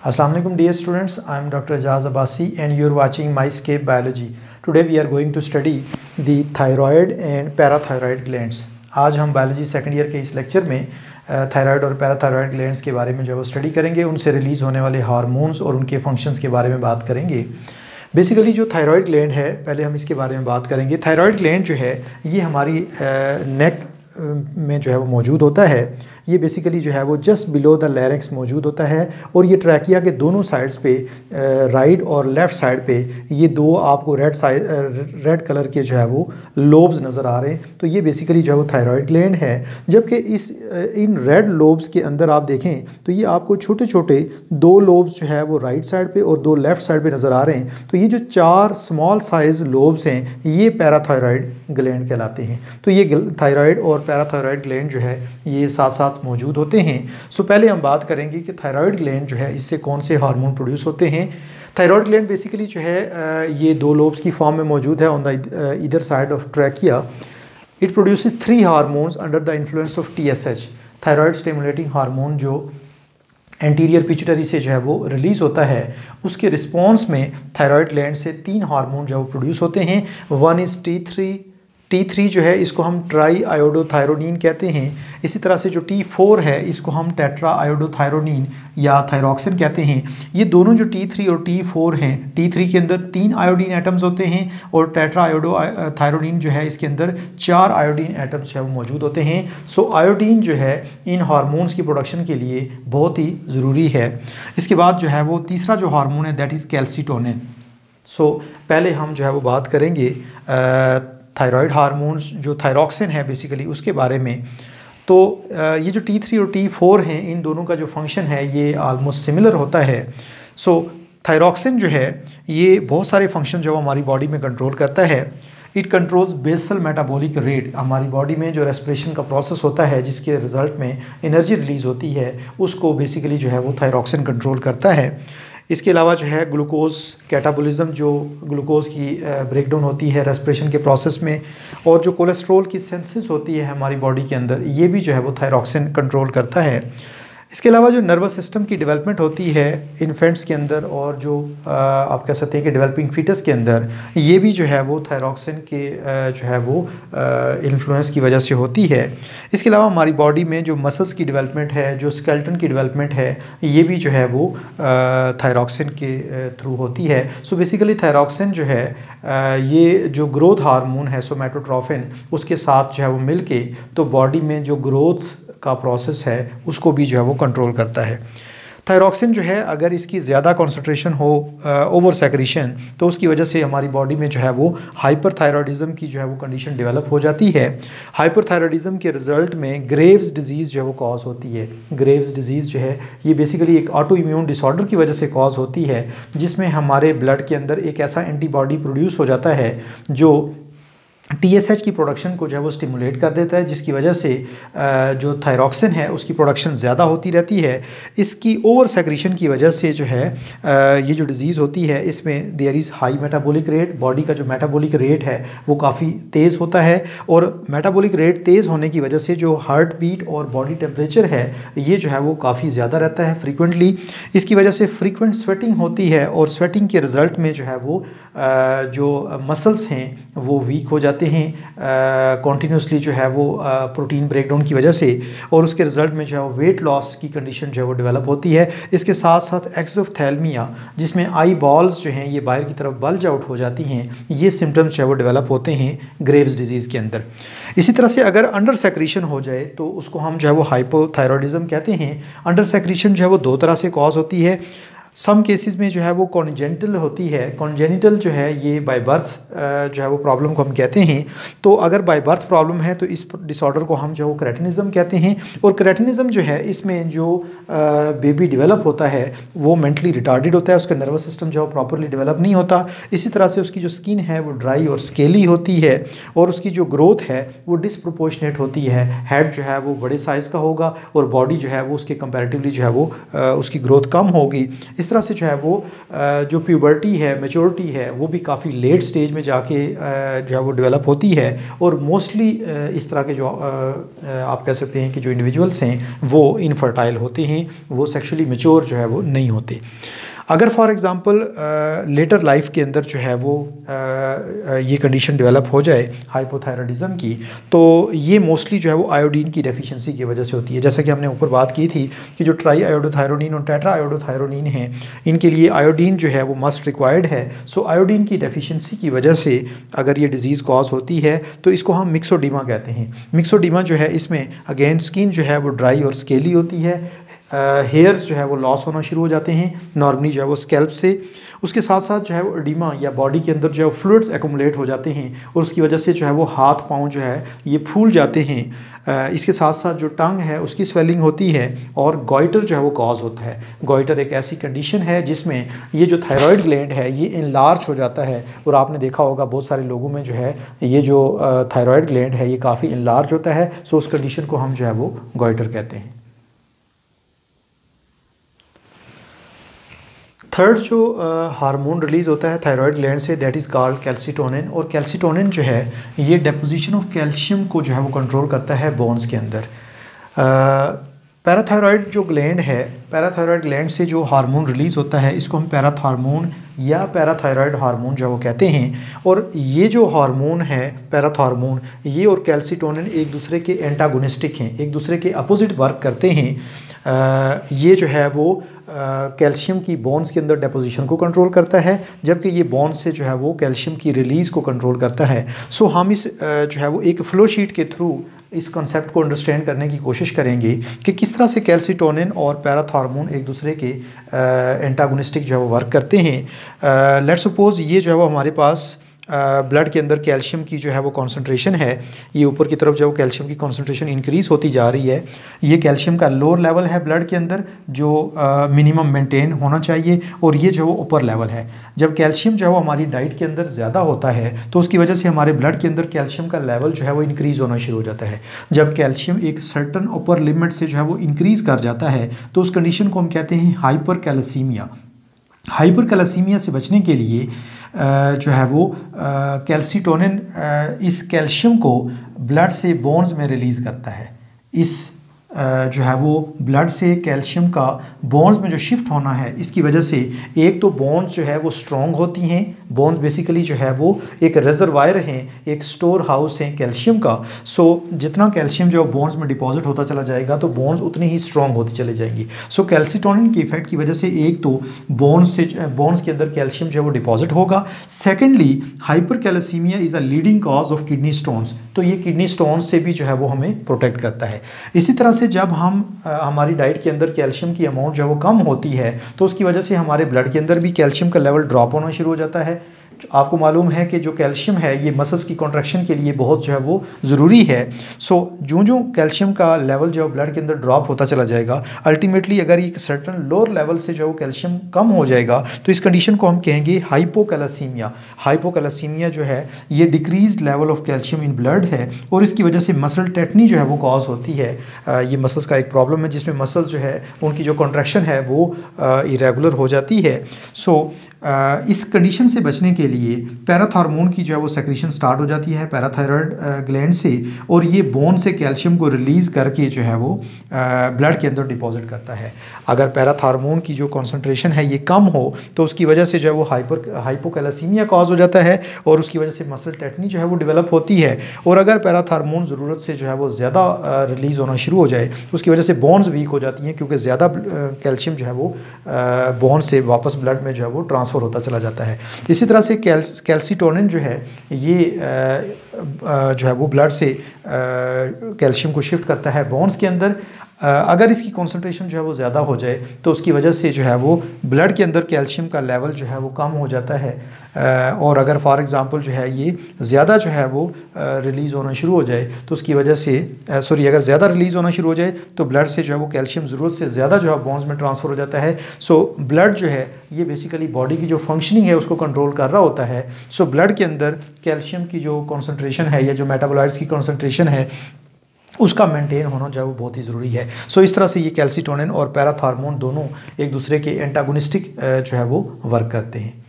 Assalamu alaikum dear students, I am Dr. Ajaz Abbasi and you are watching MyScape Biology. Today we are going to study the thyroid and parathyroid glands. आज हम biology second year के इस lecture में thyroid और parathyroid glands के बारे में जो है वो स्टडी करेंगे, उनसे रिलीज़ होने वाले हार्मोन्स और उनके फंक्शंस के बारे में बात करेंगे। बेसिकली जो थायराइड ग्लैंड है, पहले हम इसके बारे में बात करेंगे। थायराइड ग्लैंड जो है ये हमारी नेक में जो है वो मौजूद होता है। ये बेसिकली जो है वो जस्ट बिलो द लैरिंक्स मौजूद होता है और ये ट्रैकिया के दोनों साइड्स पे राइट और लेफ़्ट साइड पे ये दो आपको रेड कलर के जो है वो लोब्स नज़र आ रहे हैं। तो ये बेसिकली जो है वो थायराइड ग्लैंड है। जबकि इन रेड लोब्स के अंदर आप देखें तो ये आपको छोटे छोटे दो लोब्स जो है वो राइट साइड पे और दो लेफ़्ट साइड पे नज़र आ रहे हैं। तो ये जो चार स्मॉल साइज़ लोब्स हैं ये पैराथायराइड ग्लैंड कहलाते हैं। तो ये थायराइड और पैराथायराइड ग्लैंड जो है ये साथ साथ मौजूद होते हैं। सो पहले हम बात करेंगे कि थायराइड ग्लैंड जो है इससे कौन से हार्मोन प्रोड्यूस होते हैं। थायराइड ग्लैंड बेसिकली जो है ये दो लोब्स की फॉर्म में मौजूद है on the either side of trachea. It produces 3 hormones under the influence of TSH, thyroid stimulating hormone, जो एंटीरियर पिट्यूटरी से जो है वो रिलीज़ होता है। उसके रिस्पॉन्स में थायराइड ग्लैंड से 3 हार्मोन जो है वो प्रोड्यूस होते हैं। वन इज़ T3 जो है इसको हम ट्राई आयोडोथायरोनिन कहते हैं। इसी तरह से जो T4 है इसको हम टेट्रा आयोडोथायरोनिन या थायरॉक्सिन कहते हैं। ये दोनों जो T3 और T4 हैं, T3 के अंदर 3 आयोडीन एटम्स होते हैं और टेट्रा आयोडोथायरोनिन जो है इसके अंदर 4 आयोडीन एटम्स जो है वो मौजूद होते हैं। सो आयोडीन जो है इन हार्मोन्स की प्रोडक्शन के लिए बहुत ही ज़रूरी है। इसके बाद जो है वो तीसरा जो हार्मोन है दैट इज़ कैल्सिटोनिन। सो पहले हम जो है वो बात करेंगे थायराइड हार्मोन्स जो थायरॉक्सिन है बेसिकली उसके बारे में। तो ये जो T3 और T4 हैं इन दोनों का जो फंक्शन है ये आलमोस्ट सिमिलर होता है। सो थायरॉक्सिन जो है ये बहुत सारे फंक्शन जो हमारी बॉडी में कंट्रोल करता है। It controls basal metabolic rate, हमारी बॉडी में जो रेस्पिरेशन का प्रोसेस होता है जिसके रिज़ल्ट में एनर्जी रिलीज़ होती है उसको बेसिकली जो है वो थायरॉक्सिन कंट्रोल करता है। इसके अलावा जो है ग्लूकोज कैटाबॉलिज्म, जो ग्लूकोज की ब्रेकडाउन होती है रेस्पिरेशन के प्रोसेस में, और जो कोलेस्ट्रॉल की सिंथेसिस होती है हमारी बॉडी के अंदर, ये भी जो है वो थायरॉक्सिन कंट्रोल करता है। इसके अलावा जो नर्वस सिस्टम की डेवलपमेंट होती है इन्फेंट्स के अंदर और जो आप कह सकते हैं कि डेवलपिंग फीटस के अंदर, ये भी जो है वो थायरॉक्सिन के जो है वो इन्फ्लुएंस की वजह से होती है। इसके अलावा हमारी बॉडी में जो मसल्स की डेवलपमेंट है, जो स्केलेटन की डेवलपमेंट है, ये भी जो है वो थायरॉक्सिन के थ्रू होती है। सो बेसिकली थायरॉक्सिन जो है ये जो ग्रोथ हार्मोन है सोमैटोट्रोफिन, उसके साथ जो है वो मिल के तो बॉडी में जो ग्रोथ का प्रोसेस है उसको भी जो है वो कंट्रोल करता है। थायरॉक्सिन जो है अगर इसकी ज़्यादा कॉन्सेंट्रेशन हो ओवर सेक्रीशन तो उसकी वजह से हमारी बॉडी में जो है वो हाइपरथायरॉयडिज्म की जो है वो कंडीशन डेवलप हो जाती है। हाइपरथायरॉयडिज्म के रिज़ल्ट में ग्रेव्स डिजीज़ जो है वो कॉज होती है। ग्रेव्स डिजीज़ जो है ये बेसिकली एक ऑटो इम्यून डिसऑर्डर की वजह से कॉज होती है, जिसमें हमारे ब्लड के अंदर एक ऐसा एंटीबॉडी प्रोड्यूस हो जाता है जो TSH की प्रोडक्शन को जो है वो स्टिमुलेट कर देता है, जिसकी वजह से जो थायरॉक्सिन है उसकी प्रोडक्शन ज़्यादा होती रहती है। इसकी ओवर सेक्रीशन की वजह से जो है ये जो डिज़ीज़ होती है इसमें there is high metabolic rate, body का जो मेटाबॉलिक रेट है वो काफ़ी तेज़ होता है और मेटाबॉलिक रेट तेज़ होने की वजह से जो हार्ट बीट और बॉडी टेम्परेचर है ये जो है वो काफ़ी ज़्यादा रहता है फ्रीक्वेंटली। इसकी वजह से फ्रीक्वेंट स्वेटिंग होती है और स्वेटिंग के रिज़ल्ट में जो है वो जो मसल्स हैं वो वीक हो जाते हैं कॉन्टीन्यूसली जो है वो प्रोटीन ब्रेकडाउन की वजह से, और उसके रिज़ल्ट में जो है वो वेट लॉस की कंडीशन जो है वो डेवलप होती है। इसके साथ साथ एक्सोफ्थैल्मिया, जिसमें आई बॉल्स जो हैं ये बाहर की तरफ बल्ज आउट हो जाती हैं, ये सिम्टम्स जो है वो डेवलप होते हैं ग्रेव्स डिजीज़ के अंदर। इसी तरह से अगर अंडर सेक्रीशन हो जाए तो उसको हम जो है वो हाइपोथायरॉयडिज्म कहते हैं। अंडर सेक्रीशन जो है वो 2 तरह से कॉज होती है। सम केसेस में जो है वो कॉन्जेनिटल होती है। कॉन्जेनिटल जो है ये बाय बर्थ जो है वो प्रॉब्लम को हम कहते हैं। तो अगर बाय बर्थ प्रॉब्लम है तो इस डिसऑर्डर को हम जो है वो क्रेटिनिज्म कहते हैं। और क्रेटिनिज्म जो है इसमें जो बेबी डेवलप होता है वो मेंटली रिटार्डेड होता है, उसका नर्वस सिस्टम जो है प्रॉपरली डेवलप नहीं होता। इसी तरह से उसकी जो स्किन है वो ड्राई और स्केली होती है और उसकी जो ग्रोथ है वो डिसप्रोपोर्शनेट होती है। हेड जो है वो बड़े साइज़ का होगा और बॉडी जो है वो उसके कंपैरेटिवली जो है वो उसकी ग्रोथ कम होगी। इस तरह से जो है वो जो प्यूबर्टी है, मेचोरिटी है, वो भी काफ़ी लेट स्टेज में जाके जो है वो डेवलप होती है। और मोस्टली इस तरह के जो आप कह सकते हैं कि जो इंडिविजुअल्स हैं वो इनफर्टाइल होते हैं, वो सेक्सुअली मेच्योर जो है वो नहीं होते। अगर फॉर एग्ज़ाम्पल लेटर लाइफ के अंदर जो है वो ये कंडीशन डेवलप हो जाए हाइपोथायराइडिज्म की, तो ये मोस्टली जो है वो आयोडीन की डेफिशिएंसी की वजह से होती है। जैसा कि हमने ऊपर बात की थी कि जो ट्राई आयोडोथायरोनिन और टेट्रा आयोडोथायरोनिन हैं, इनके लिए आयोडीन जो है वो मस्ट रिक्वायर्ड है। सो आयोडीन की डेफिशिएंसी की वजह से अगर ये डिज़ीज़ कॉज होती है तो इसको हम मिक्सोडीमा कहते हैं। मिक्सोडीमा जो है इसमें अगेन स्किन जो है वो ड्राई और स्केली होती है, हेयर्स जो है वो लॉस होना शुरू हो जाते हैं नॉर्मली जो है वो स्कैल्प से। उसके साथ साथ जो है वो एडिमा या बॉडी के अंदर जो है वो फ्लूइड्स एक्युमुलेट हो जाते हैं और उसकी वजह से जो है वो हाथ पाँव जो है ये फूल जाते हैं। इसके साथ साथ जो टंग है उसकी स्वेलिंग होती है और गॉइटर जो है वो कॉज होता है। गॉइटर एक ऐसी कंडीशन है जिसमें ये जो थायराइड ग्लैंड है ये इनलार्ज हो जाता है और आपने देखा होगा बहुत सारे लोगों में जो है ये जो थायराइड ग्लैंड है ये काफ़ी इनलार्ज होता है। सो उस कंडीशन को हम जो है वो गॉइटर कहते हैं। थर्ड जो हार्मोन रिलीज़ होता है थायराइड ग्लैंड से, दैट इज़ कॉल्ड कैल्सिटोनिन। और कैल्सिटोनिन जो है ये डेपोजिशन ऑफ कैल्शियम को जो है वो कंट्रोल करता है बोन्स के अंदर। पैराथायराइड जो ग्लैंड है, पैराथायराइड ग्लैंड से जो हार्मोन रिलीज़ होता है इसको हम पैराथार्मोन या पैराथायराइड हार्मोन जो है वो कहते हैं। और ये जो हार्मोन है पैराथार्मोन, ये और कैल्सिटोनिन एक दूसरे के एंटागोनिस्टिक हैं, एक दूसरे के अपोजिट वर्क करते हैं। ये जो है वो कैल्शियम की बोन्स के अंदर डेपोजिशन को कंट्रोल करता है, जबकि ये बोन से जो है वो कैल्शियम की रिलीज़ को कंट्रोल करता है। सो हम इस जो है वो एक फ़्लो शीट के थ्रू इस कॉन्सेप्ट को अंडरस्टैंड करने की कोशिश करेंगे कि किस तरह से कैल्सिटोनिन और पैराथार्मोन एक दूसरे के एंटागोनिस्टिक जो है वो वर्क करते हैं। लेट्स सपोज ये जो है वो हमारे पास ब्लड के अंदर कैल्शियम की जो है वो कॉन्सेंट्रेशन है, ये ऊपर की तरफ जो है वो कैल्शियम की कॉन्सेंट्रेशन इंक्रीज़ होती जा रही है। ये कैल्शियम का लोअर लेवल है ब्लड के अंदर जो मिनिमम मेंटेन होना चाहिए, और ये जो ऊपर लेवल है। जब कैल्शियम जो है वो हमारी डाइट के अंदर ज़्यादा होता है तो उसकी वजह से हमारे ब्लड के अंदर कैल्शियम का लेवल जो है वो इंक्रीज़ होना शुरू हो जाता है। जब कैल्शियम एक सर्टन अपर लिमिट से जो है वो इंक्रीज़ कर जाता है तो उस कंडीशन को हम कहते हैं हाइपर कैल्सीमिया। हाइपर कैल्सीमिया से बचने के लिए जो है वो कैल्सिटोनिन इस कैल्शियम को ब्लड से बोन्स में रिलीज़ करता है। इस जो है वो ब्लड से कैल्शियम का बोन्स में जो शिफ्ट होना है, इसकी वजह से एक तो बोन्स जो है वो स्ट्रॉन्ग होती हैं। बोन्स बेसिकली जो है वो एक रिजर्वायर हैं, एक स्टोर हाउस है कैल्शियम का। सो जितना कैल्शियम जो बोन्स में डिपॉजिट होता चला जाएगा तो बोन्स उतनी ही स्ट्रॉन्ग होती चली जाएंगी। सो कैल्सिटोनिन की इफेक्ट की वजह से एक तो बोन्स के अंदर कैल्शियम जो है वो डिपॉजिट होगा। Secondly hyper calcaemia is a leading cause of kidney stones, तो ये किडनी स्टोन्स से भी जो है वो हमें प्रोटेक्ट करता है। इसी तरह से जब हम हमारी डाइट के अंदर कैल्शियम की अमाउंट जो है वो कम होती है तो उसकी वजह से हमारे ब्लड के अंदर भी कैल्शियम का लेवल ड्रॉप होना शुरू हो जाता है। आपको मालूम है कि जो कैल्शियम है ये मसल्स की कॉन्ट्रैक्शन के लिए बहुत जो है वो ज़रूरी है। सो जो कैल्शियम का लेवल जो है ब्लड के अंदर ड्रॉप होता चला जाएगा, अल्टीमेटली अगर एक सर्टन लोअर लेवल से जो है वो कैल्शियम कम हो जाएगा तो इस कंडीशन को हम कहेंगे हाइपोकैल्सीमिया। हाइपोकैल्सीमिया जो है ये decreased level of calcium in blood है और इसकी वजह से मसल टेटनी जो है वो कॉज होती है। ये मसल्स का एक प्रॉब्लम है जिसमें मसल जो है उनकी जो कॉन्ट्रैक्शन है वो इरेगुलर हो जाती है। सो इस कंडीशन से बचने के लिए पैराथार्मोन की जो है वो सेक्रेशन स्टार्ट हो जाती है पैराथायराइड ग्लैंड से, और ये बोन से कैल्शियम को रिलीज़ करके जो है वो ब्लड के अंदर डिपॉजिट करता है। अगर पैराथार्मोन की जो कॉन्सेंट्रेशन है ये कम हो तो उसकी वजह से जो है वो हाइपोकैल्सीमिया कॉज हो जाता है और उसकी वजह से मसल टेटनी जो है वो डेवलप होती है। और अगर पैराथार्मोन ज़रूरत से जो है वो ज़्यादा रिलीज़ होना शुरू हो जाए तो उसकी वजह से बोन्स वीक हो जाती हैं, क्योंकि ज़्यादा कैल्शियम जो है वो बोन से वापस ब्लड में जो है वो ट्रांसफ़र होता चला जाता है। इसी तरह से कैल्सिटोनिन जो है ये जो है वो ब्लड से कैल्शियम को शिफ्ट करता है बोन्स के अंदर। अगर इसकी कॉन्सेंट्रेशन जो है वो ज़्यादा हो जाए तो उसकी वजह से जो है वो ब्लड के अंदर कैल्शियम का लेवल जो है वो कम हो जाता है। और अगर फॉर एग्ज़ाम्पल जो है ये ज़्यादा जो है वो रिलीज़ होना शुरू हो जाए तो उसकी वजह से अगर ज़्यादा रिलीज़ होना शुरू हो जाए तो ब्लड से जो है वो कैल्शियम ज़रूरत से ज़्यादा जो है बोन्स में ट्रांसफ़र हो जाता है। सो ब्लड जो है ये बेसिकली बॉडी की जो फंक्शनिंग है उसको कंट्रोल कर रहा होता है। सो ब्लड के अंदर कैल्शियम की जो कॉन्सेंट्रेशन है या जो मेटाबोलाइट्स की कॉन्सेंट्रेशन है उसका मेंटेन होना जो है वो बहुत ही ज़रूरी है। सो इस तरह से ये कैल्सीटोनिन और पैराथार्मोन दोनों एक दूसरे के एंटागोनिस्टिक जो है वो वर्क करते हैं।